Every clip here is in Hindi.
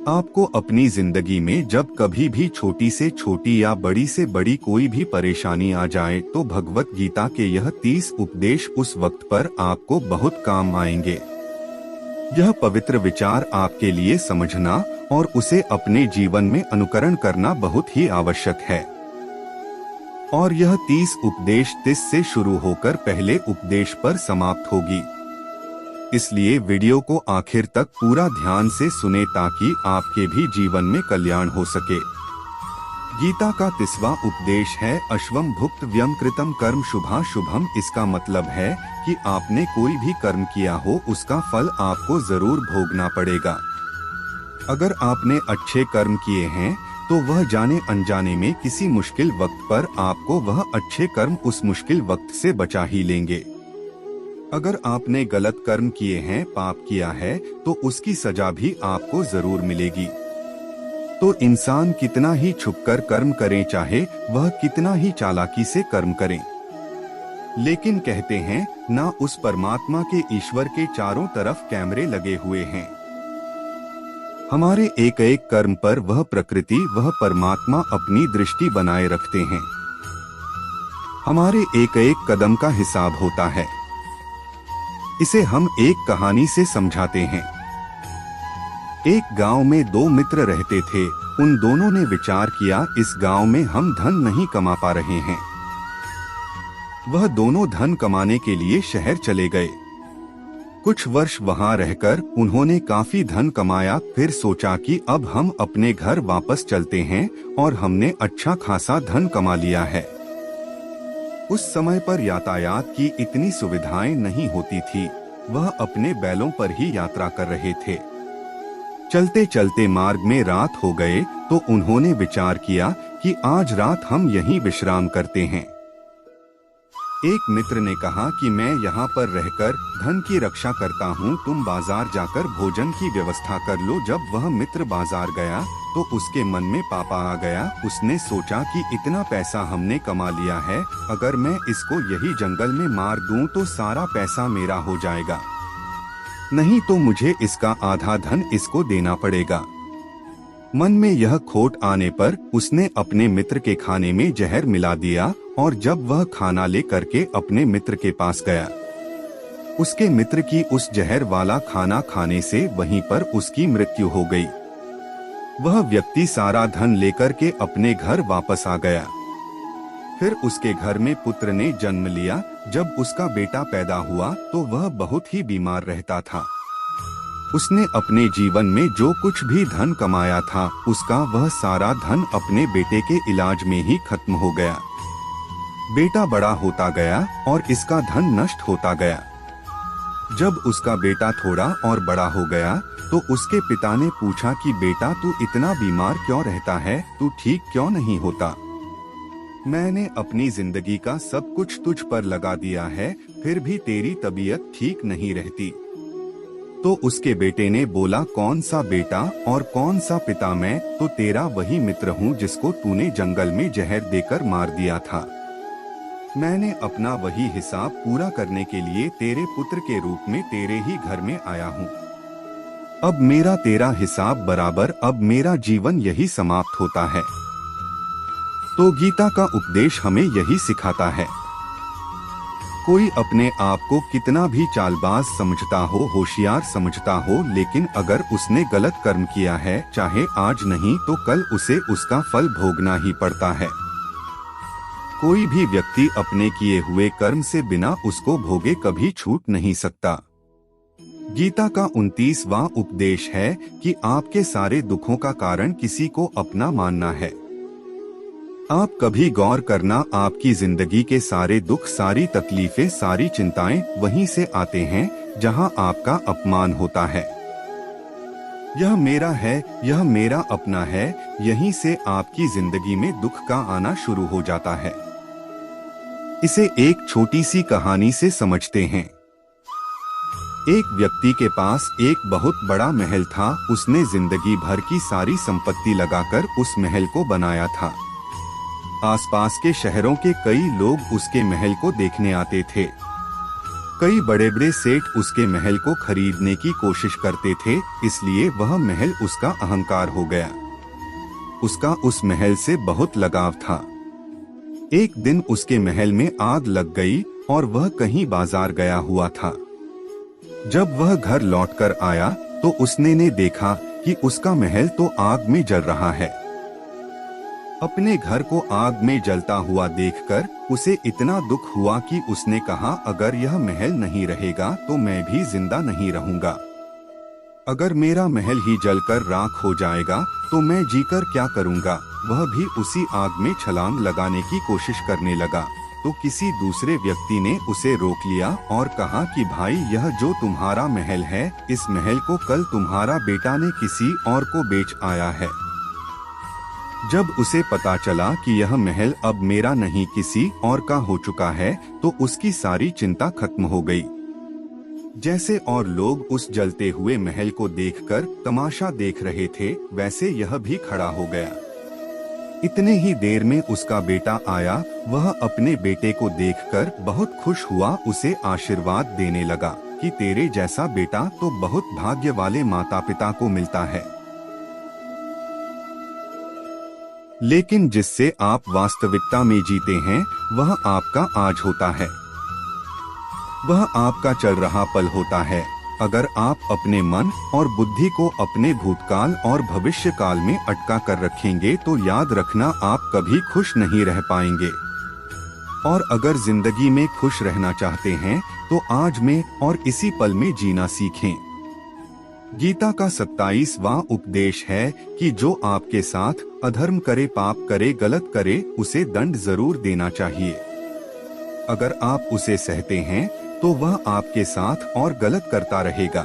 आपको अपनी जिंदगी में जब कभी भी छोटी से छोटी या बड़ी से बड़ी कोई भी परेशानी आ जाए तो भगवत गीता के यह 30 उपदेश उस वक्त पर आपको बहुत काम आएंगे। यह पवित्र विचार आपके लिए समझना और उसे अपने जीवन में अनुकरण करना बहुत ही आवश्यक है। और यह 30 उपदेश 30 से शुरू होकर पहले उपदेश पर समाप्त होगी। इसलिए वीडियो को आखिर तक पूरा ध्यान से सुने ताकि आपके भी जीवन में कल्याण हो सके। गीता का 30वां उपदेश है अश्वम भुक्त व्यम कृतम कर्म शुभा शुभम। इसका मतलब है कि आपने कोई भी कर्म किया हो उसका फल आपको जरूर भोगना पड़ेगा। अगर आपने अच्छे कर्म किए हैं तो वह जाने अनजाने में किसी मुश्किल वक्त पर आपको वह अच्छे कर्म उस मुश्किल वक्त से बचा ही लेंगे। अगर आपने गलत कर्म किए हैं, पाप किया है, तो उसकी सजा भी आपको जरूर मिलेगी। तो इंसान कितना ही छुपकर कर्म करे, चाहे वह कितना ही चालाकी से कर्म करे, लेकिन कहते हैं ना उस परमात्मा के ईश्वर के चारों तरफ कैमरे लगे हुए हैं। हमारे एक एक कर्म पर वह प्रकृति, वह परमात्मा अपनी दृष्टि बनाए रखते हैं। हमारे एक एक कदम का हिसाब होता है। इसे हम एक कहानी से समझाते हैं। एक गांव में दो मित्र रहते थे। उन दोनों ने विचार किया, इस गांव में हम धन नहीं कमा पा रहे हैं। वह दोनों धन कमाने के लिए शहर चले गए। कुछ वर्ष वहां रहकर उन्होंने काफी धन कमाया। फिर सोचा कि अब हम अपने घर वापस चलते हैं और हमने अच्छा खासा धन कमा लिया है। उस समय पर यातायात की इतनी सुविधाएं नहीं होती थी। वह अपने बैलों पर ही यात्रा कर रहे थे। चलते चलते मार्ग में रात हो गए तो उन्होंने विचार किया कि आज रात हम यहीं विश्राम करते हैं। एक मित्र ने कहा कि मैं यहाँ पर रहकर धन की रक्षा करता हूँ, तुम बाजार जाकर भोजन की व्यवस्था कर लो। जब वह मित्र बाजार गया तो उसके मन में पापा आ गया। उसने सोचा कि इतना पैसा हमने कमा लिया है, अगर मैं इसको यही जंगल में मार दूं तो सारा पैसा मेरा हो जाएगा, नहीं तो मुझे इसका आधा धन इसको देना पड़ेगा। मन में यह खोट आने पर उसने अपने मित्र के खाने में जहर मिला दिया और जब वह खाना ले करके अपने मित्र के पास गया, उसके मित्र की उस जहर वाला खाना खाने से वहीं पर उसकी मृत्यु हो गई। वह व्यक्ति सारा धन लेकर के अपने घर वापस आ गया। फिर उसके घर में पुत्र ने जन्म लिया। जब उसका बेटा पैदा हुआ तो वह बहुत ही बीमार रहता था। उसने अपने जीवन में जो कुछ भी धन कमाया था उसका वह सारा धन अपने बेटे के इलाज में ही खत्म हो गया। बेटा बड़ा होता गया और इसका धन नष्ट होता गया। जब उसका बेटा थोड़ा और बड़ा हो गया तो उसके पिता ने पूछा कि बेटा तू इतना बीमार क्यों रहता है, तू ठीक क्यों नहीं होता? मैंने अपनी जिंदगी का सब कुछ तुझ पर लगा दिया है, फिर भी तेरी तबीयत ठीक नहीं रहती। तो उसके बेटे ने बोला, कौन सा बेटा और कौन सा पिता? मैं तो तेरा वही मित्र हूँ जिसको तूने जंगल में जहर देकर मार दिया था। मैंने अपना वही हिसाब पूरा करने के लिए तेरे पुत्र के रूप में तेरे ही घर में आया हूँ। अब मेरा तेरा हिसाब बराबर, अब मेरा जीवन यही समाप्त होता है। तो गीता का उपदेश हमें यही सिखाता है। कोई अपने आप को कितना भी चालबाज समझता हो, होशियार समझता हो, लेकिन अगर उसने गलत कर्म किया है, चाहे आज नहीं तो कल उसे उसका फल भोगना ही पड़ता है। कोई भी व्यक्ति अपने किए हुए कर्म से बिना उसको भोगे कभी छूट नहीं सकता। गीता का 29वां उपदेश है कि आपके सारे दुखों का कारण किसी को अपना मानना है। आप कभी गौर करना, आपकी जिंदगी के सारे दुख, सारी तकलीफें, सारी चिंताएं वहीं से आते हैं जहां आपका अपमान होता है। यह मेरा है, यह मेरा अपना है, यहीं से आपकी जिंदगी में दुख का आना शुरू हो जाता है। इसे एक छोटी सी कहानी से समझते हैं। एक व्यक्ति के पास एक बहुत बड़ा महल था। उसने जिंदगी भर की सारी संपत्ति लगाकर उस महल को बनाया था। आसपास के शहरों के कई लोग उसके महल को देखने आते थे। कई बड़े बड़े सेठ उसके महल को खरीदने की कोशिश करते थे, इसलिए वह महल उसका अहंकार हो गया। उसका उस महल से बहुत लगाव था। एक दिन उसके महल में आग लग गई और वह कहीं बाजार गया हुआ था। जब वह घर लौटकर आया तो उसने देखा कि उसका महल तो आग में जल रहा है। अपने घर को आग में जलता हुआ देखकर उसे इतना दुख हुआ कि उसने कहा, अगर यह महल नहीं रहेगा तो मैं भी जिंदा नहीं रहूंगा। अगर मेरा महल ही जलकर राख हो जाएगा तो मैं जीकर क्या करूंगा। वह भी उसी आग में छलांग लगाने की कोशिश करने लगा तो किसी दूसरे व्यक्ति ने उसे रोक लिया और कहा कि भाई, यह जो तुम्हारा महल है, इस महल को कल तुम्हारा बेटा ने किसी और को बेच आया है। जब उसे पता चला कि यह महल अब मेरा नहीं किसी और का हो चुका है तो उसकी सारी चिंता खत्म हो गई। जैसे और लोग उस जलते हुए महल को देखकर तमाशा देख रहे थे, वैसे यह भी खड़ा हो गया। इतने ही देर में उसका बेटा आया। वह अपने बेटे को देखकर बहुत खुश हुआ, उसे आशीर्वाद देने लगा कि तेरे जैसा बेटा तो बहुत भाग्य वाले माता पिता को मिलता है। लेकिन जिससे आप वास्तविकता में जीते हैं वह आपका आज होता है, वह आपका चल रहा पल होता है। अगर आप अपने मन और बुद्धि को अपने भूतकाल और भविष्य काल में अटका कर रखेंगे तो याद रखना आप कभी खुश नहीं रह पाएंगे। और अगर जिंदगी में खुश रहना चाहते हैं तो आज में और इसी पल में जीना सीखें। गीता का 27वां उपदेश है कि जो आपके साथ अधर्म करे, पाप करे, गलत करे, उसे दंड जरूर देना चाहिए। अगर आप उसे सहते हैं तो वह आपके साथ और गलत करता रहेगा।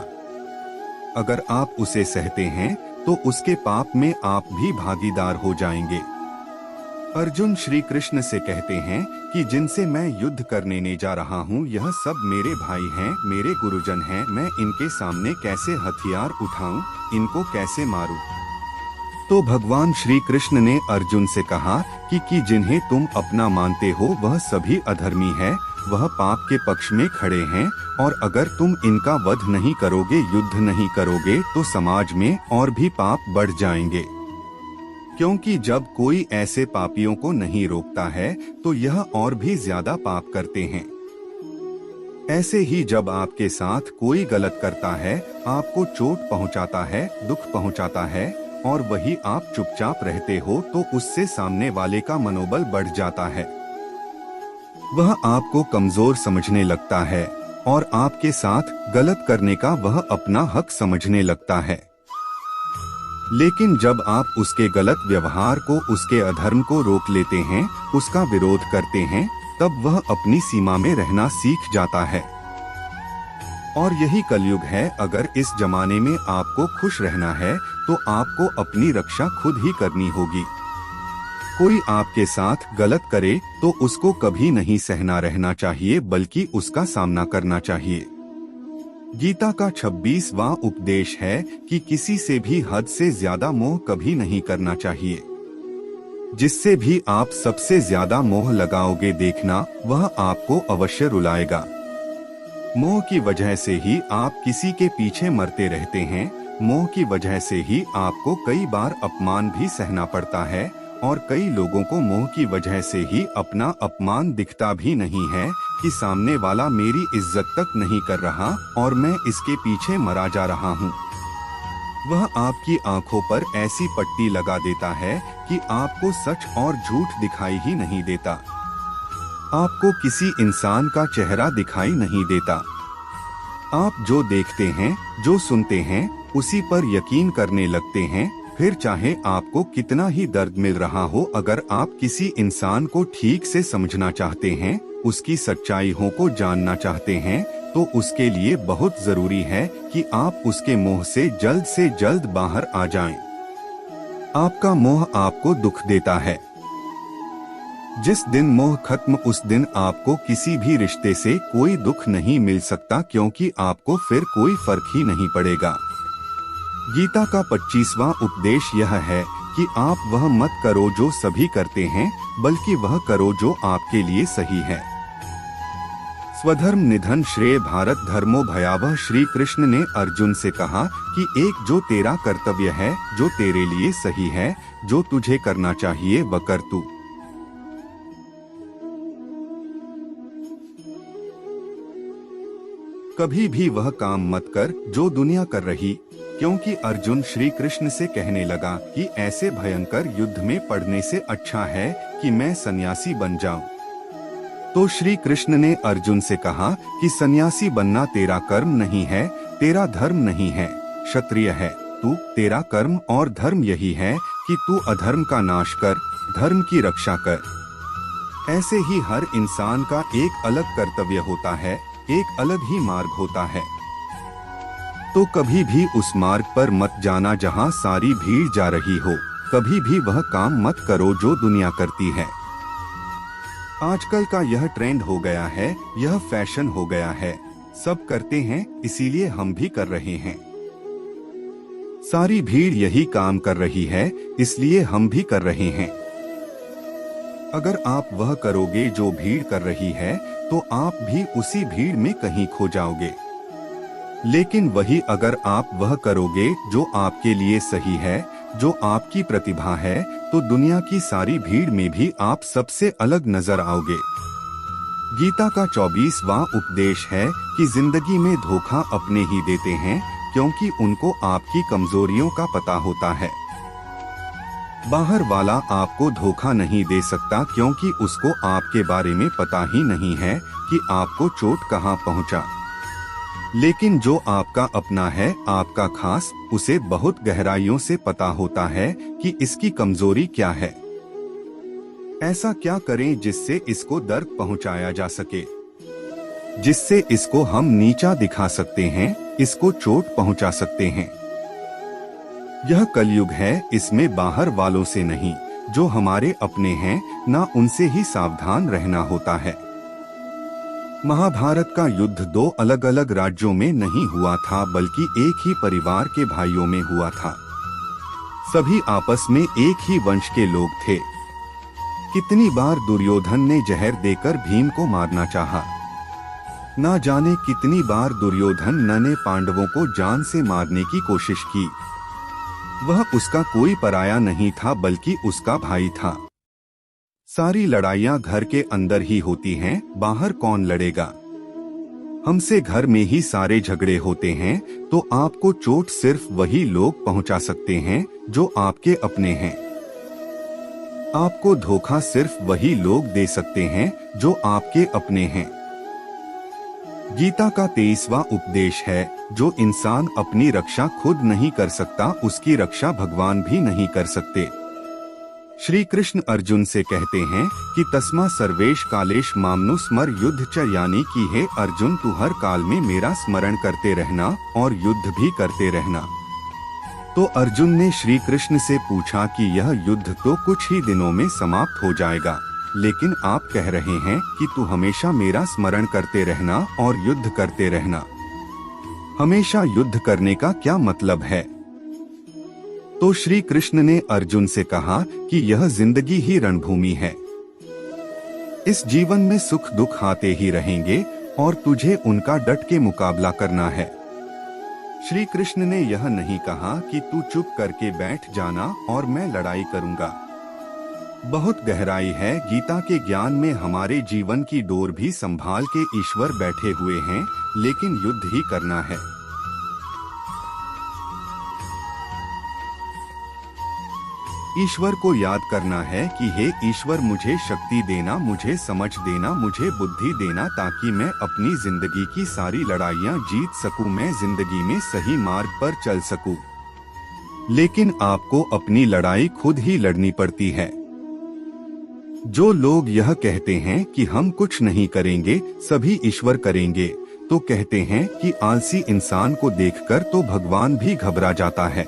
अगर आप उसे सहते हैं तो उसके पाप में आप भी भागीदार हो जाएंगे। अर्जुन श्री कृष्ण से कहते हैं कि जिनसे मैं युद्ध करने ने जा रहा हूँ, यह सब मेरे भाई हैं, मेरे गुरुजन हैं। मैं इनके सामने कैसे हथियार उठाऊं, इनको कैसे मारूं? तो भगवान श्री कृष्ण ने अर्जुन से कहा कि जिन्हें तुम अपना मानते हो वह सभी अधर्मी है, वह पाप के पक्ष में खड़े हैं। और अगर तुम इनका वध नहीं करोगे, युद्ध नहीं करोगे तो समाज में और भी पाप बढ़ जाएंगे। क्योंकि जब कोई ऐसे पापियों को नहीं रोकता है तो यह और भी ज्यादा पाप करते हैं। ऐसे ही जब आपके साथ कोई गलत करता है, आपको चोट पहुंचाता है, दुख पहुंचाता है और वही आप चुपचाप रहते हो तो उससे सामने वाले का मनोबल बढ़ जाता है। वह आपको कमजोर समझने लगता है और आपके साथ गलत करने का वह अपना हक समझने लगता है। लेकिन जब आप उसके गलत व्यवहार को, उसके अधर्म को रोक लेते हैं, उसका विरोध करते हैं, तब वह अपनी सीमा में रहना सीख जाता है। और यही कलयुग है। अगर इस जमाने में आपको खुश रहना है तो आपको अपनी रक्षा खुद ही करनी होगी। कोई आपके साथ गलत करे तो उसको कभी नहीं सहना रहना चाहिए, बल्कि उसका सामना करना चाहिए। गीता का 26वां उपदेश है कि किसी से भी हद से ज्यादा मोह कभी नहीं करना चाहिए। जिससे भी आप सबसे ज्यादा मोह लगाओगे, देखना वह आपको अवश्य रुलाएगा। मोह की वजह से ही आप किसी के पीछे मरते रहते हैं। मोह की वजह से ही आपको कई बार अपमान भी सहना पड़ता है और कई लोगों को मोह की वजह से ही अपना अपमान दिखता भी नहीं है कि सामने वाला मेरी इज्जत तक नहीं कर रहा और मैं इसके पीछे मरा जा रहा हूँ। वह आपकी आंखों पर ऐसी पट्टी लगा देता है कि आपको सच और झूठ दिखाई ही नहीं देता। आपको किसी इंसान का चेहरा दिखाई नहीं देता। आप जो देखते हैं, जो सुनते हैं, उसी पर यकीन करने लगते हैं। फिर चाहे आपको कितना ही दर्द मिल रहा हो, अगर आप किसी इंसान को ठीक से समझना चाहते हैं, उसकी सच्चाइयों को जानना चाहते हैं, तो उसके लिए बहुत जरूरी है कि आप उसके मोह से जल्द बाहर आ जाएं। आपका मोह आपको दुख देता है। जिस दिन मोह खत्म, उस दिन आपको किसी भी रिश्ते से कोई दुख नहीं मिल सकता, क्योंकि आपको फिर कोई फर्क ही नहीं पड़ेगा। गीता का 25वां उपदेश यह है कि आप वह मत करो जो सभी करते हैं, बल्कि वह करो जो आपके लिए सही है। स्वधर्म निधन श्रेय भारत धर्मो भयावह। श्री कृष्ण ने अर्जुन से कहा कि एक जो तेरा कर्तव्य है, जो तेरे लिए सही है, जो तुझे करना चाहिए वह कर तू। कभी भी वह काम मत कर जो दुनिया कर रही, क्योंकि अर्जुन श्री कृष्ण से कहने लगा कि ऐसे भयंकर युद्ध में पड़ने से अच्छा है कि मैं सन्यासी बन जाऊं। तो श्री कृष्ण ने अर्जुन से कहा कि सन्यासी बनना तेरा कर्म नहीं है, तेरा धर्म नहीं है, क्षत्रिय है तू, तेरा कर्म और धर्म यही है कि तू अधर्म का नाश कर, धर्म की रक्षा कर। ऐसे ही हर इंसान का एक अलग कर्तव्य होता है, एक अलग ही मार्ग होता है। तो कभी भी उस मार्ग पर मत जाना जहां सारी भीड़ जा रही हो, कभी भी वह काम मत करो जो दुनिया करती है। आजकल का यह ट्रेंड हो गया है, यह फैशन हो गया है, सब करते हैं इसीलिए हम भी कर रहे हैं। सारी भीड़ यही काम कर रही है इसलिए हम भी कर रहे हैं। अगर आप वह करोगे जो भीड़ कर रही है तो आप भी उसी भीड़ में कहीं खो जाओगे। लेकिन वही अगर आप वह करोगे जो आपके लिए सही है, जो आपकी प्रतिभा है, तो दुनिया की सारी भीड़ में भी आप सबसे अलग नजर आओगे। गीता का 24वां उपदेश है कि जिंदगी में धोखा अपने ही देते हैं, क्योंकि उनको आपकी कमजोरियों का पता होता है। बाहर वाला आपको धोखा नहीं दे सकता, क्योंकि उसको आपके बारे में पता ही नहीं है कि आपको चोट कहाँ पहुँचा। लेकिन जो आपका अपना है, आपका खास, उसे बहुत गहराइयों से पता होता है कि इसकी कमजोरी क्या है। ऐसा क्या करें जिससे इसको दर्द पहुंचाया जा सके, जिससे इसको हम नीचा दिखा सकते हैं, इसको चोट पहुंचा सकते हैं। यह कलयुग है, इसमें बाहर वालों से नहीं, जो हमारे अपने हैं ना, उनसे ही सावधान रहना होता है। महाभारत का युद्ध दो अलग अलग राज्यों में नहीं हुआ था, बल्कि एक ही परिवार के भाइयों में हुआ था। सभी आपस में एक ही वंश के लोग थे। कितनी बार दुर्योधन ने जहर देकर भीम को मारना चाहा। ना जाने कितनी बार दुर्योधन ने पांडवों को जान से मारने की कोशिश की। वह उसका कोई पराया नहीं था, बल्कि उसका भाई था। सारी लड़ाइयाँ घर के अंदर ही होती हैं, बाहर कौन लड़ेगा। हमसे घर में ही सारे झगड़े होते हैं, तो आपको चोट सिर्फ वही लोग पहुंचा सकते हैं जो आपके अपने हैं। आपको धोखा सिर्फ वही लोग दे सकते हैं जो आपके अपने हैं। गीता का 23वां उपदेश है, जो इंसान अपनी रक्षा खुद नहीं कर सकता, उसकी रक्षा भगवान भी नहीं कर सकते। श्री कृष्ण अर्जुन से कहते हैं कि तस्मा सर्वेश कालेश मामनु स्मर युद्ध च, यानी कि हे अर्जुन, तू हर काल में मेरा स्मरण करते रहना और युद्ध भी करते रहना। तो अर्जुन ने श्री कृष्ण से पूछा कि यह युद्ध तो कुछ ही दिनों में समाप्त हो जाएगा, लेकिन आप कह रहे हैं कि तू हमेशा मेरा स्मरण करते रहना और युद्ध करते रहना। हमेशा युद्ध करने का क्या मतलब है? तो श्री कृष्ण ने अर्जुन से कहा कि यह जिंदगी ही रणभूमि है। इस जीवन में सुख दुख आते ही रहेंगे और तुझे उनका डट के मुकाबला करना है। श्री कृष्ण ने यह नहीं कहा कि तू चुप करके बैठ जाना और मैं लड़ाई करूंगा। बहुत गहराई है गीता के ज्ञान में। हमारे जीवन की डोर भी संभाल के ईश्वर बैठे हुए हैं, लेकिन युद्ध ही करना है। ईश्वर को याद करना है कि हे ईश्वर, मुझे शक्ति देना, मुझे समझ देना, मुझे बुद्धि देना, ताकि मैं अपनी जिंदगी की सारी लड़ाइयाँ जीत सकूं, मैं जिंदगी में सही मार्ग पर चल सकूं। लेकिन आपको अपनी लड़ाई खुद ही लड़नी पड़ती है। जो लोग यह कहते हैं कि हम कुछ नहीं करेंगे, सभी ईश्वर करेंगे, तो कहते हैं कि आलसी इंसान को देखकर तो भगवान भी घबरा जाता है।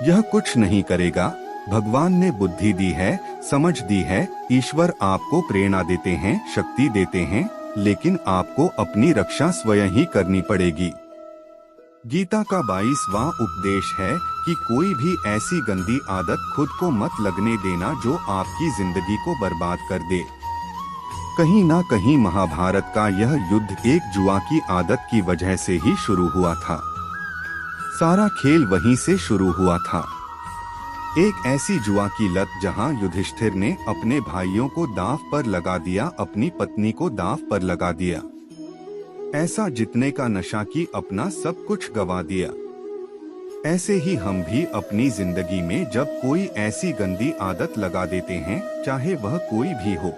यह कुछ नहीं करेगा। भगवान ने बुद्धि दी है, समझ दी है, ईश्वर आपको प्रेरणा देते हैं, शक्ति देते हैं, लेकिन आपको अपनी रक्षा स्वयं ही करनी पड़ेगी। गीता का 22वां उपदेश है कि कोई भी ऐसी गंदी आदत खुद को मत लगने देना जो आपकी जिंदगी को बर्बाद कर दे। कहीं ना कहीं महाभारत का यह युद्ध एक जुआ की आदत की वजह से ही शुरू हुआ था। सारा खेल वहीं से शुरू हुआ था। एक ऐसी जुआ की लत जहां युधिष्ठिर ने अपने भाइयों को दांव पर लगा दिया, अपनी पत्नी को दांव पर लगा दिया। ऐसा जीतने का नशा कि अपना सब कुछ गवा दिया। ऐसे ही हम भी अपनी जिंदगी में जब कोई ऐसी गंदी आदत लगा देते हैं, चाहे वह कोई भी हो,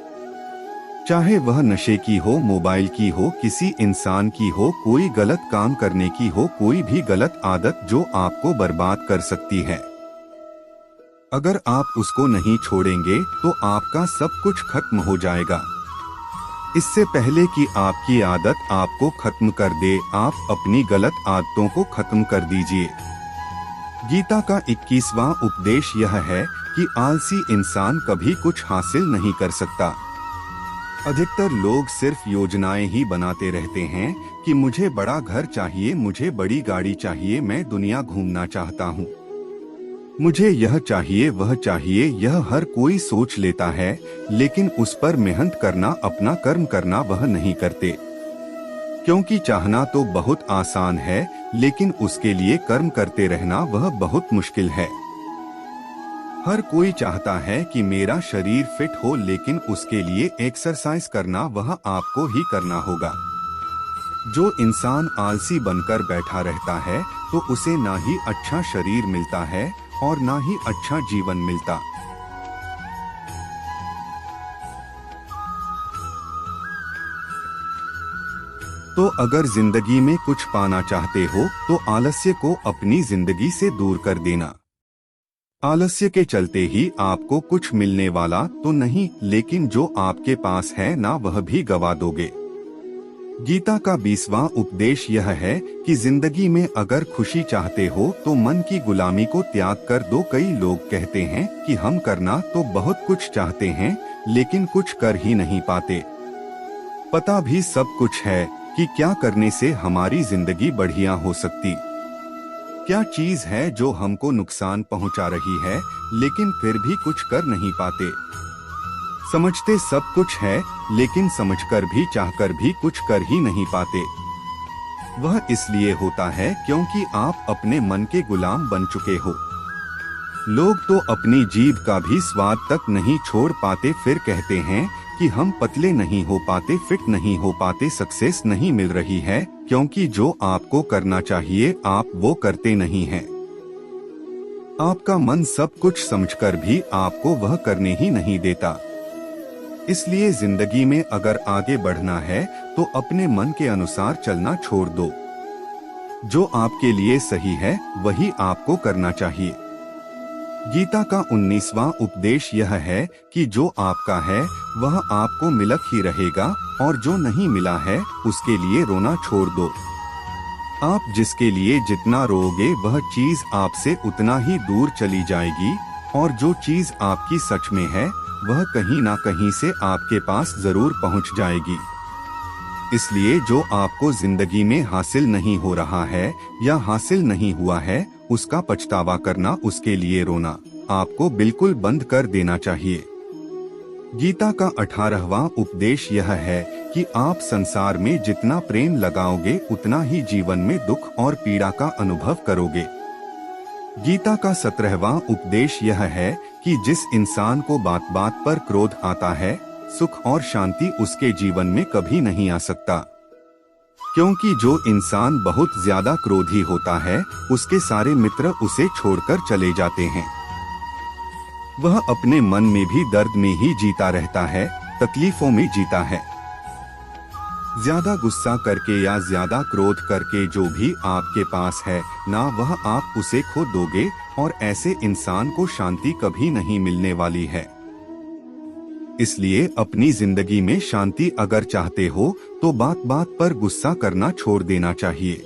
चाहे वह नशे की हो, मोबाइल की हो, किसी इंसान की हो, कोई गलत काम करने की हो, कोई भी गलत आदत जो आपको बर्बाद कर सकती है, अगर आप उसको नहीं छोड़ेंगे तो आपका सब कुछ खत्म हो जाएगा। इससे पहले कि आपकी आदत आपको खत्म कर दे, आप अपनी गलत आदतों को खत्म कर दीजिए। गीता का 21वां उपदेश यह है कि आलसी इंसान कभी कुछ हासिल नहीं कर सकता। अधिकतर लोग सिर्फ योजनाएं ही बनाते रहते हैं कि मुझे बड़ा घर चाहिए, मुझे बड़ी गाड़ी चाहिए, मैं दुनिया घूमना चाहता हूँ, मुझे यह चाहिए वह चाहिए, यह हर कोई सोच लेता है, लेकिन उस पर मेहनत करना, अपना कर्म करना वह नहीं करते। क्योंकि चाहना तो बहुत आसान है, लेकिन उसके लिए कर्म करते रहना वह बहुत मुश्किल है। हर कोई चाहता है कि मेरा शरीर फिट हो, लेकिन उसके लिए एक्सरसाइज करना वह आपको ही करना होगा। जो इंसान आलसी बनकर बैठा रहता है तो उसे ना ही अच्छा शरीर मिलता है और ना ही अच्छा जीवन मिलता। तो अगर जिंदगी में कुछ पाना चाहते हो तो आलस्य को अपनी जिंदगी से दूर कर देना। आलस्य के चलते ही आपको कुछ मिलने वाला तो नहीं, लेकिन जो आपके पास है ना वह भी गवा दोगे। गीता का 20वां उपदेश यह है कि जिंदगी में अगर खुशी चाहते हो तो मन की गुलामी को त्याग कर दो। कई लोग कहते हैं कि हम करना तो बहुत कुछ चाहते हैं, लेकिन कुछ कर ही नहीं पाते। पता भी सब कुछ है कि क्या करने से हमारी जिंदगी बढ़िया हो सकती, क्या चीज है जो हमको नुकसान पहुंचा रही है, लेकिन फिर भी कुछ कर नहीं पाते। समझते सब कुछ है, लेकिन समझकर भी चाहकर भी कुछ कर ही नहीं पाते। वह इसलिए होता है क्योंकि आप अपने मन के गुलाम बन चुके हो। लोग तो अपनी जीभ का भी स्वाद तक नहीं छोड़ पाते, फिर कहते हैं कि हम पतले नहीं हो पाते, फिट नहीं हो पाते, सक्सेस नहीं मिल रही है, क्योंकि जो आपको करना चाहिए आप वो करते नहीं हैं। आपका मन सब कुछ समझकर भी आपको वह करने ही नहीं देता। इसलिए जिंदगी में अगर आगे बढ़ना है तो अपने मन के अनुसार चलना छोड़ दो। जो आपके लिए सही है वही आपको करना चाहिए। गीता का 19वां उपदेश यह है कि जो आपका है वह आपको मिलक ही रहेगा, और जो नहीं मिला है उसके लिए रोना छोड़ दो। आप जिसके लिए जितना रोओगे वह चीज आपसे उतना ही दूर चली जाएगी, और जो चीज आपकी सच में है वह कहीं ना कहीं से आपके पास जरूर पहुंच जाएगी। इसलिए जो आपको जिंदगी में हासिल नहीं हो रहा है या हासिल नहीं हुआ है, उसका पछतावा करना, उसके लिए रोना आपको बिल्कुल बंद कर देना चाहिए। गीता का 18वां उपदेश यह है कि आप संसार में जितना प्रेम लगाओगे उतना ही जीवन में दुख और पीड़ा का अनुभव करोगे। गीता का 17वां उपदेश यह है कि जिस इंसान को बात बात पर क्रोध आता है, सुख और शांति उसके जीवन में कभी नहीं आ सकता। क्योंकि जो इंसान बहुत ज्यादा क्रोधी होता है उसके सारे मित्र उसे छोड़कर चले जाते हैं। वह अपने मन में भी दर्द में ही जीता रहता है, तकलीफों में जीता है। ज्यादा गुस्सा करके या ज्यादा क्रोध करके जो भी आपके पास है ना वह आप उसे खो दोगे, और ऐसे इंसान को शांति कभी नहीं मिलने वाली है। इसलिए अपनी जिंदगी में शांति अगर चाहते हो तो बात बात पर गुस्सा करना छोड़ देना चाहिए।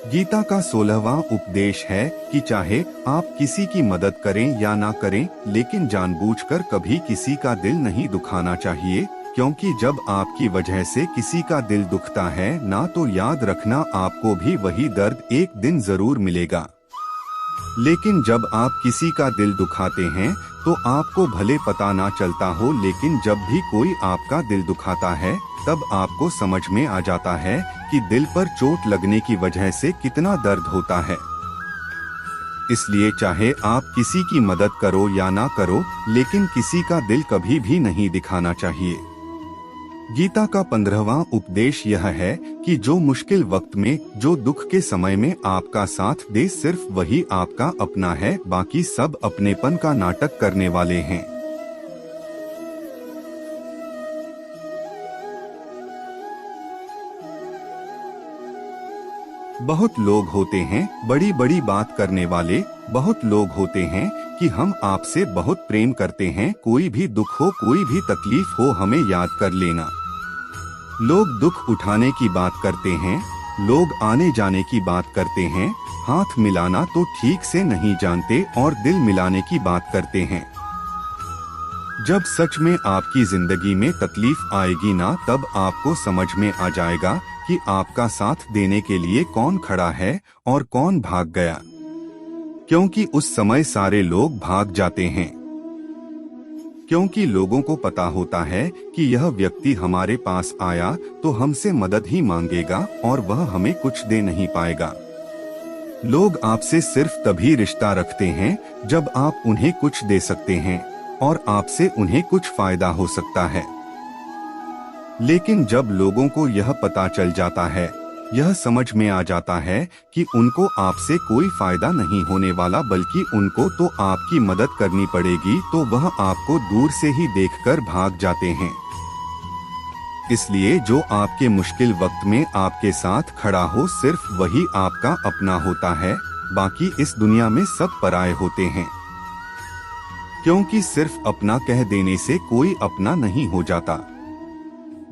गीता का 16वां उपदेश है कि चाहे आप किसी की मदद करें या ना करें, लेकिन जानबूझकर कभी किसी का दिल नहीं दुखाना चाहिए, क्योंकि जब आपकी वजह से किसी का दिल दुखता है ना तो याद रखना आपको भी वही दर्द एक दिन जरूर मिलेगा। लेकिन जब आप किसी का दिल दुखाते हैं तो आपको भले पता ना चलता हो, लेकिन जब भी कोई आपका दिल दुखाता है तब आपको समझ में आ जाता है कि दिल पर चोट लगने की वजह से कितना दर्द होता है। इसलिए चाहे आप किसी की मदद करो या ना करो, लेकिन किसी का दिल कभी भी नहीं दिखाना चाहिए। गीता का 15वां उपदेश यह है कि जो मुश्किल वक्त में, जो दुख के समय में आपका साथ दे, सिर्फ वही आपका अपना है, बाकी सब अपनेपन का नाटक करने वाले हैं। बहुत लोग होते हैं बड़ी बड़ी बात करने वाले, बहुत लोग होते हैं कि हम आपसे बहुत प्रेम करते हैं, कोई भी दुख हो, कोई भी तकलीफ हो, हमें याद कर लेना। लोग दुख उठाने की बात करते हैं, लोग आने जाने की बात करते हैं, हाथ मिलाना तो ठीक से नहीं जानते और दिल मिलाने की बात करते हैं। जब सच में आपकी जिंदगी में तकलीफ आएगी ना, तब आपको समझ में आ जाएगा कि आपका साथ देने के लिए कौन खड़ा है और कौन भाग गया, क्योंकि उस समय सारे लोग भाग जाते हैं। क्योंकि लोगों को पता होता है कि यह व्यक्ति हमारे पास आया तो हमसे मदद ही मांगेगा और वह हमें कुछ दे नहीं पाएगा। लोग आपसे सिर्फ तभी रिश्ता रखते हैं जब आप उन्हें कुछ दे सकते हैं और आपसे उन्हें कुछ फायदा हो सकता है। लेकिन जब लोगों को यह पता चल जाता है, यह समझ में आ जाता है कि उनको आपसे कोई फायदा नहीं होने वाला, बल्कि उनको तो आपकी मदद करनी पड़ेगी, तो वह आपको दूर से ही देखकर भाग जाते हैं। इसलिए जो आपके मुश्किल वक्त में आपके साथ खड़ा हो, सिर्फ वही आपका अपना होता है, बाकी इस दुनिया में सब पराये होते हैं। क्योंकि सिर्फ अपना कह देने से कोई अपना नहीं हो जाता।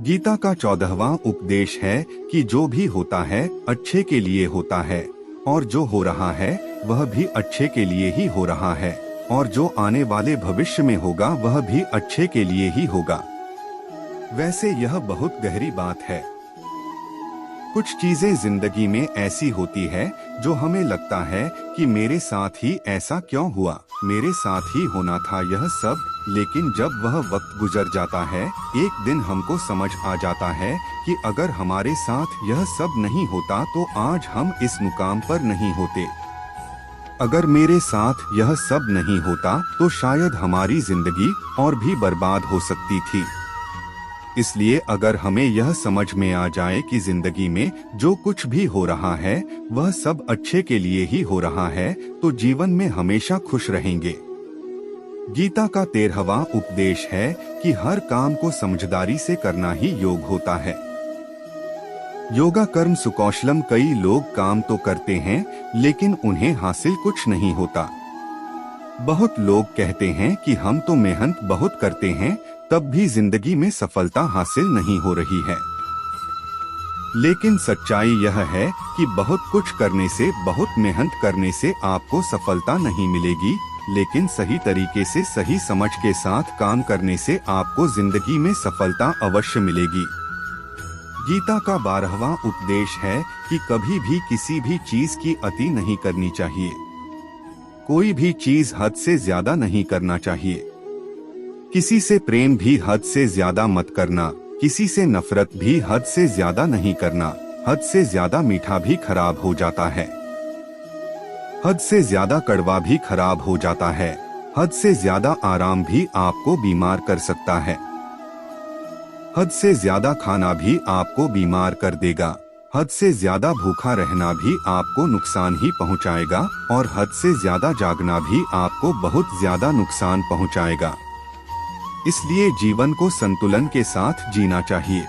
गीता का 14वां उपदेश है कि जो भी होता है अच्छे के लिए होता है, और जो हो रहा है वह भी अच्छे के लिए ही हो रहा है, और जो आने वाले भविष्य में होगा वह भी अच्छे के लिए ही होगा। वैसे यह बहुत गहरी बात है। कुछ चीजें जिंदगी में ऐसी होती है जो हमें लगता है कि मेरे साथ ही ऐसा क्यों हुआ, मेरे साथ ही होना था यह सब, लेकिन जब वह वक्त गुजर जाता है, एक दिन हमको समझ आ जाता है कि अगर हमारे साथ यह सब नहीं होता तो आज हम इस मुकाम पर नहीं होते। अगर मेरे साथ यह सब नहीं होता तो शायद हमारी जिंदगी और भी बर्बाद हो सकती थी। इसलिए अगर हमें यह समझ में आ जाए कि जिंदगी में जो कुछ भी हो रहा है वह सब अच्छे के लिए ही हो रहा है, तो जीवन में हमेशा खुश रहेंगे। गीता का 13वां उपदेश है कि हर काम को समझदारी से करना ही योग होता है। योगा कर्म सुकौशलम, कई लोग काम तो करते हैं लेकिन उन्हें हासिल कुछ नहीं होता। बहुत लोग कहते हैं कि हम तो मेहनत बहुत करते हैं, तब भी जिंदगी में सफलता हासिल नहीं हो रही है। लेकिन सच्चाई यह है कि बहुत कुछ करने से, बहुत मेहनत करने से आपको सफलता नहीं मिलेगी, लेकिन सही तरीके से, सही समझ के साथ काम करने से आपको जिंदगी में सफलता अवश्य मिलेगी। गीता का 12वां उपदेश है कि कभी भी किसी भी चीज की अति नहीं करनी चाहिए। कोई भी चीज हद से ज्यादा नहीं करना चाहिए। किसी से प्रेम भी हद से ज्यादा मत करना, किसी से नफरत भी हद से ज्यादा नहीं करना। हद से ज्यादा मीठा भी खराब हो जाता है, हद से ज्यादा कड़वा भी खराब हो जाता है, हद से ज्यादा आराम भी आपको बीमार कर सकता है, हद से ज्यादा खाना भी आपको बीमार कर देगा, हद से ज्यादा भूखा रहना भी आपको नुकसान ही पहुंचाएगा, और हद से ज्यादा जागना भी आपको बहुत ज्यादा नुकसान पहुंचाएगा। इसलिए जीवन को संतुलन के साथ जीना चाहिए।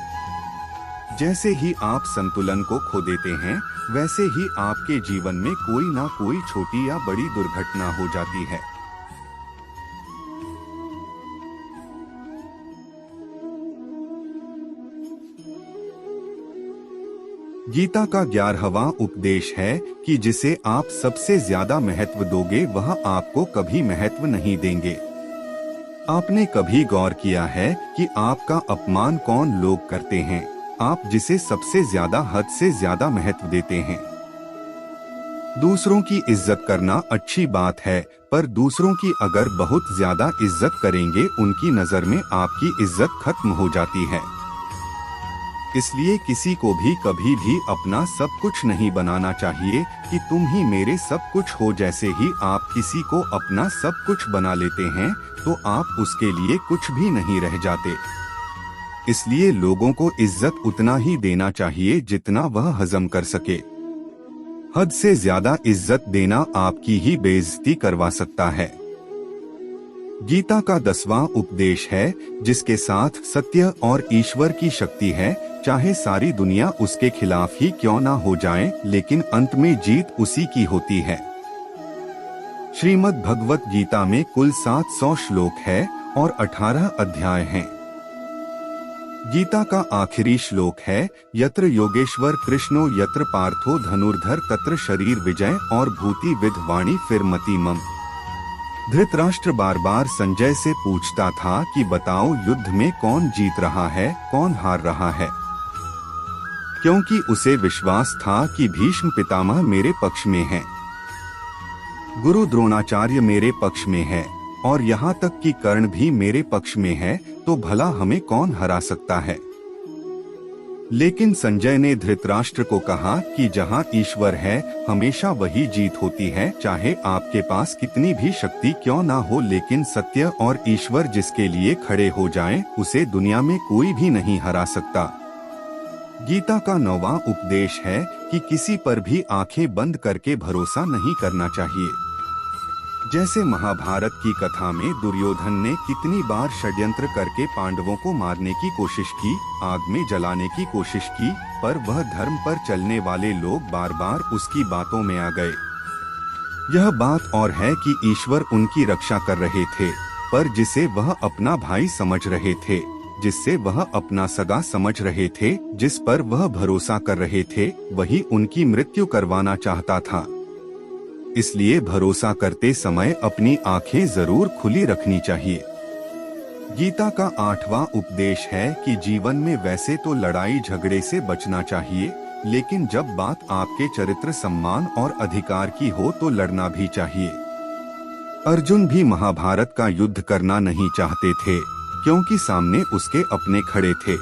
जैसे ही आप संतुलन को खो देते हैं, वैसे ही आपके जीवन में कोई ना कोई छोटी या बड़ी दुर्घटना हो जाती है। गीता का 11वां उपदेश है कि जिसे आप सबसे ज्यादा महत्व दोगे वह आपको कभी महत्व नहीं देंगे। आपने कभी गौर किया है कि आपका अपमान कौन लोग करते हैं? आप जिसे सबसे ज्यादा, हद से ज्यादा महत्व देते हैं। दूसरों की इज्जत करना अच्छी बात है, पर दूसरों की अगर बहुत ज्यादा इज्जत करेंगे उनकी नजर में आपकी इज्जत खत्म हो जाती है। इसलिए किसी को भी कभी भी अपना सब कुछ नहीं बनाना चाहिए कि तुम ही मेरे सब कुछ हो। जैसे ही आप किसी को अपना सब कुछ बना लेते हैं तो आप उसके लिए कुछ भी नहीं रह जाते। इसलिए लोगों को इज्जत उतना ही देना चाहिए जितना वह हजम कर सके। हद से ज्यादा इज्जत देना आपकी ही बेइज्जती करवा सकता है। गीता का 10वां उपदेश है, जिसके साथ सत्य और ईश्वर की शक्ति है, चाहे सारी दुनिया उसके खिलाफ ही क्यों ना हो जाए, लेकिन अंत में जीत उसी की होती है। श्रीमद् भगवत गीता में कुल 700 श्लोक है और 18 अध्याय हैं। गीता का आखिरी श्लोक है, यत्र योगेश्वर कृष्णो यत्र पार्थो धनुर्धर तत्र शरीर विजय और भूति विद वाणी फिर मति मम। धृतराष्ट्र बार बार संजय से पूछता था कि बताओ युद्ध में कौन जीत रहा है, कौन हार रहा है, क्योंकि उसे विश्वास था कि भीष्म पितामह मेरे पक्ष में हैं, गुरु द्रोणाचार्य मेरे पक्ष में है और यहाँ तक कि कर्ण भी मेरे पक्ष में है, तो भला हमें कौन हरा सकता है। लेकिन संजय ने धृतराष्ट्र को कहा कि जहाँ ईश्वर है हमेशा वही जीत होती है, चाहे आपके पास कितनी भी शक्ति क्यों ना हो, लेकिन सत्य और ईश्वर जिसके लिए खड़े हो जाएं, उसे दुनिया में कोई भी नहीं हरा सकता। गीता का 9वां उपदेश है कि किसी पर भी आंखें बंद करके भरोसा नहीं करना चाहिए। जैसे महाभारत की कथा में दुर्योधन ने कितनी बार षड्यंत्र करके पांडवों को मारने की कोशिश की, आग में जलाने की कोशिश की, पर वह धर्म पर चलने वाले लोग बार बार उसकी बातों में आ गए। यह बात और है कि ईश्वर उनकी रक्षा कर रहे थे, पर जिसे वह अपना भाई समझ रहे थे, जिससे वह अपना सगा समझ रहे थे, जिस पर वह भरोसा कर रहे थे, वही उनकी मृत्यु करवाना चाहता था। इसलिए भरोसा करते समय अपनी आंखें जरूर खुली रखनी चाहिए। गीता का 8वां उपदेश है कि जीवन में वैसे तो लड़ाई झगड़े से बचना चाहिए, लेकिन जब बात आपके चरित्र, सम्मान और अधिकार की हो तो लड़ना भी चाहिए। अर्जुन भी महाभारत का युद्ध करना नहीं चाहते थे, क्योंकि सामने उसके अपने खड़े थे।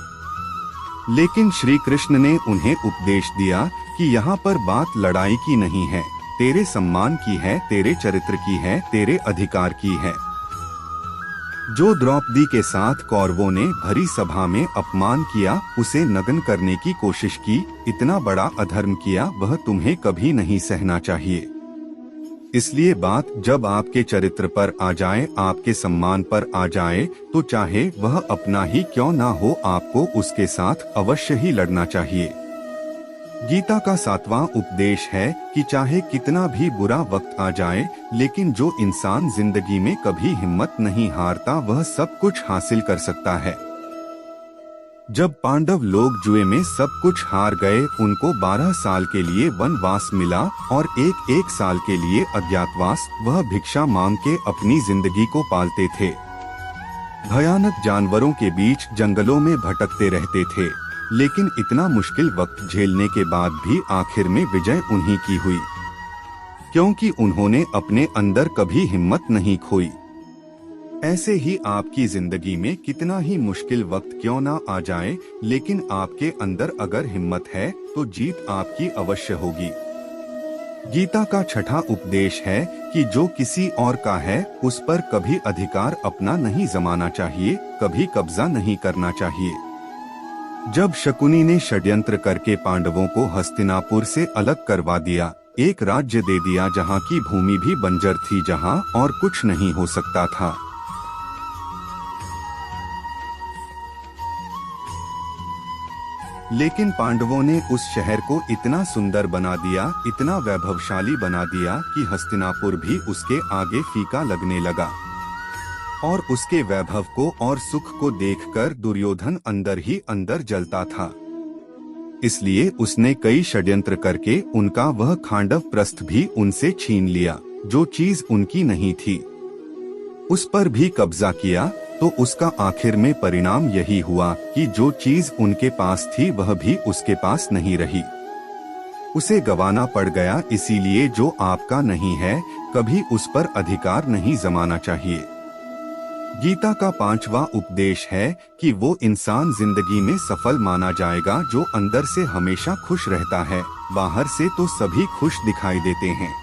लेकिन श्री कृष्ण ने उन्हें उपदेश दिया कि यहाँ पर बात लड़ाई की नहीं है, तेरे सम्मान की है, तेरे चरित्र की है, तेरे अधिकार की है। जो द्रौपदी के साथ कौरवों ने भरी सभा में अपमान किया, उसे नग्न करने की कोशिश की, इतना बड़ा अधर्म किया, वह तुम्हें कभी नहीं सहना चाहिए। इसलिए बात जब आपके चरित्र पर आ जाए, आपके सम्मान पर आ जाए, तो चाहे वह अपना ही क्यों ना हो, आपको उसके साथ अवश्य ही लड़ना चाहिए। गीता का 7वां उपदेश है कि चाहे कितना भी बुरा वक्त आ जाए, लेकिन जो इंसान जिंदगी में कभी हिम्मत नहीं हारता, वह सब कुछ हासिल कर सकता है। जब पांडव लोग जुए में सब कुछ हार गए, उनको 12 साल के लिए वनवास मिला और एक साल के लिए अज्ञातवास। वह भिक्षा मांग के अपनी जिंदगी को पालते थे, भयानक जानवरों के बीच जंगलों में भटकते रहते थे, लेकिन इतना मुश्किल वक्त झेलने के बाद भी आखिर में विजय उन्हीं की हुई, क्योंकि उन्होंने अपने अंदर कभी हिम्मत नहीं खोई। ऐसे ही आपकी जिंदगी में कितना ही मुश्किल वक्त क्यों ना आ जाए, लेकिन आपके अंदर अगर हिम्मत है तो जीत आपकी अवश्य होगी। गीता का 6वां उपदेश है कि जो किसी और का है उस पर कभी अधिकार अपना नहीं जमाना चाहिए, कभी कब्जा नहीं करना चाहिए। जब शकुनी ने षड्यंत्र करके पांडवों को हस्तिनापुर से अलग करवा दिया, एक राज्य दे दिया जहां की भूमि भी बंजर थी, जहां और कुछ नहीं हो सकता था, लेकिन पांडवों ने उस शहर को इतना सुंदर बना दिया, इतना वैभवशाली बना दिया कि हस्तिनापुर भी उसके आगे फीका लगने लगा। और उसके वैभव को और सुख को देखकर दुर्योधन अंदर ही अंदर जलता था। इसलिए उसने कई षड्यंत्र करके उनका वह खांडव प्रस्थ भी उनसे छीन लिया, जो चीज उनकी नहीं थी, उस पर भी कब्जा किया। तो उसका आखिर में परिणाम यही हुआ कि जो चीज उनके पास थी वह भी उसके पास नहीं रही। उसे गंवाना पड़ गया, इसीलिए जो आपका नहीं है कभी उस पर अधिकार नहीं जमाना चाहिए। गीता का 5वां उपदेश है कि वो इंसान जिंदगी में सफल माना जाएगा जो अंदर से हमेशा खुश रहता है। बाहर से तो सभी खुश दिखाई देते हैं,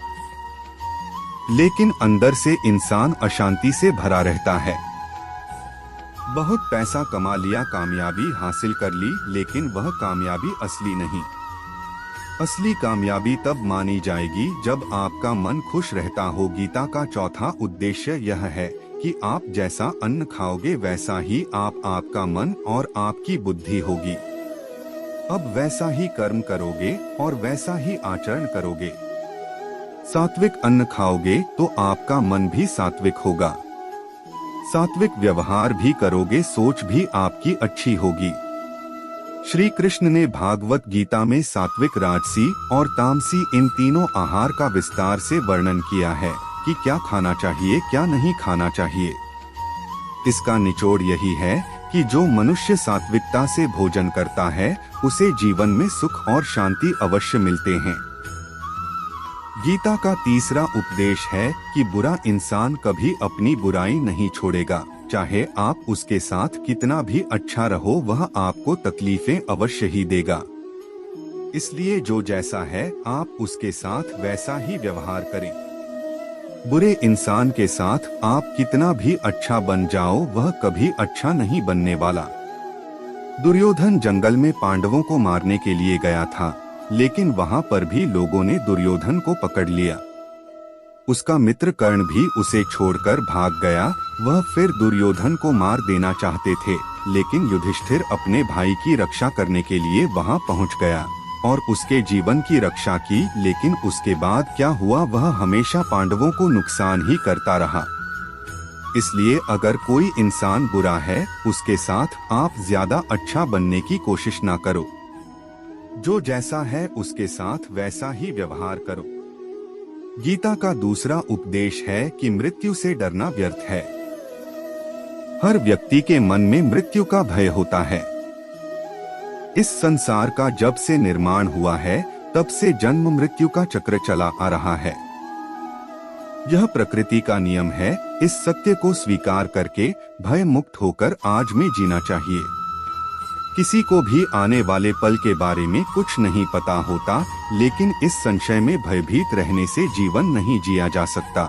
लेकिन अंदर से इंसान अशांति से भरा रहता है। बहुत पैसा कमा लिया, कामयाबी हासिल कर ली, लेकिन वह कामयाबी असली नहीं। असली कामयाबी तब मानी जाएगी जब आपका मन खुश रहता हो। गीता का 4था उद्देश्य यह है कि आप जैसा अन्न खाओगे वैसा ही आपका मन और आपकी बुद्धि होगी। अब वैसा ही कर्म करोगे और वैसा ही आचरण करोगे। सात्विक अन्न खाओगे तो आपका मन भी सात्विक होगा। सात्विक व्यवहार भी करोगे, सोच भी आपकी अच्छी होगी। श्री कृष्ण ने भागवत गीता में सात्विक, राजसी और तामसी इन तीनों आहार का विस्तार से वर्णन किया है कि क्या खाना चाहिए, क्या नहीं खाना चाहिए। इसका निचोड़ यही है कि जो मनुष्य सात्विकता से भोजन करता है उसे जीवन में सुख और शांति अवश्य मिलते हैं। गीता का 3रा उपदेश है कि बुरा इंसान कभी अपनी बुराई नहीं छोड़ेगा। चाहे आप उसके साथ कितना भी अच्छा रहो, वह आपको तकलीफें अवश्य ही देगा। इसलिए जो जैसा है आप उसके साथ वैसा ही व्यवहार करें। बुरे इंसान के साथ आप कितना भी अच्छा बन जाओ, वह कभी अच्छा नहीं बनने वाला। दुर्योधन जंगल में पांडवों को मारने के लिए गया था, लेकिन वहां पर भी लोगों ने दुर्योधन को पकड़ लिया। उसका मित्र कर्ण भी उसे छोड़कर भाग गया। वह फिर दुर्योधन को मार देना चाहते थे, लेकिन युधिष्ठिर अपने भाई की रक्षा करने के लिए वहां पहुंच गया और उसके जीवन की रक्षा की। लेकिन उसके बाद क्या हुआ, वह हमेशा पांडवों को नुकसान ही करता रहा। इसलिए अगर कोई इंसान बुरा है, उसके साथ आप ज्यादा अच्छा बनने की कोशिश ना करो। जो जैसा है उसके साथ वैसा ही व्यवहार करो। गीता का 2रा उपदेश है कि मृत्यु से डरना व्यर्थ है। हर व्यक्ति के मन में मृत्यु का भय होता है। इस संसार का जब से निर्माण हुआ है तब से जन्म मृत्यु का चक्र चला आ रहा है। यह प्रकृति का नियम है। इस सत्य को स्वीकार करके भय मुक्त होकर आज में जीना चाहिए। किसी को भी आने वाले पल के बारे में कुछ नहीं पता होता, लेकिन इस संशय में भयभीत रहने से जीवन नहीं जिया जा सकता।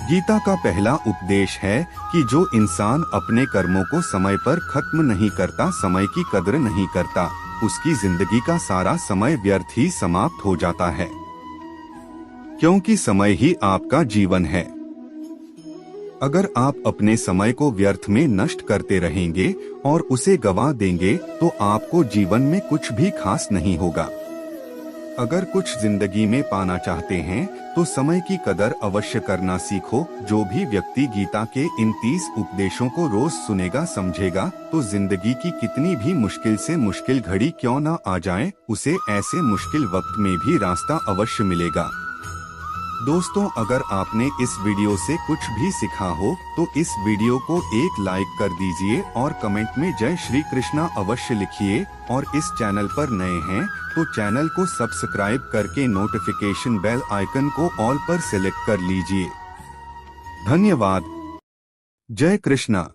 गीता का पहला उपदेश है कि जो इंसान अपने कर्मों को समय पर खत्म नहीं करता, समय की कदर नहीं करता, उसकी जिंदगी का सारा समय व्यर्थ ही समाप्त हो जाता है, क्योंकि समय ही आपका जीवन है। अगर आप अपने समय को व्यर्थ में नष्ट करते रहेंगे और उसे गंवा देंगे तो आपको जीवन में कुछ भी खास नहीं होगा। अगर कुछ जिंदगी में पाना चाहते हैं तो समय की कदर अवश्य करना सीखो। जो भी व्यक्ति गीता के इन 30 उपदेशों को रोज सुनेगा, समझेगा, तो जिंदगी की कितनी भी मुश्किल से मुश्किल घड़ी क्यों ना आ जाए, उसे ऐसे मुश्किल वक्त में भी रास्ता अवश्य मिलेगा। दोस्तों, अगर आपने इस वीडियो से कुछ भी सीखा हो तो इस वीडियो को एक लाइक कर दीजिए और कमेंट में जय श्री कृष्णा अवश्य लिखिए। और इस चैनल पर नए हैं तो चैनल को सब्सक्राइब करके नोटिफिकेशन बेल आइकन को ऑल पर सिलेक्ट कर लीजिए। धन्यवाद। जय कृष्णा।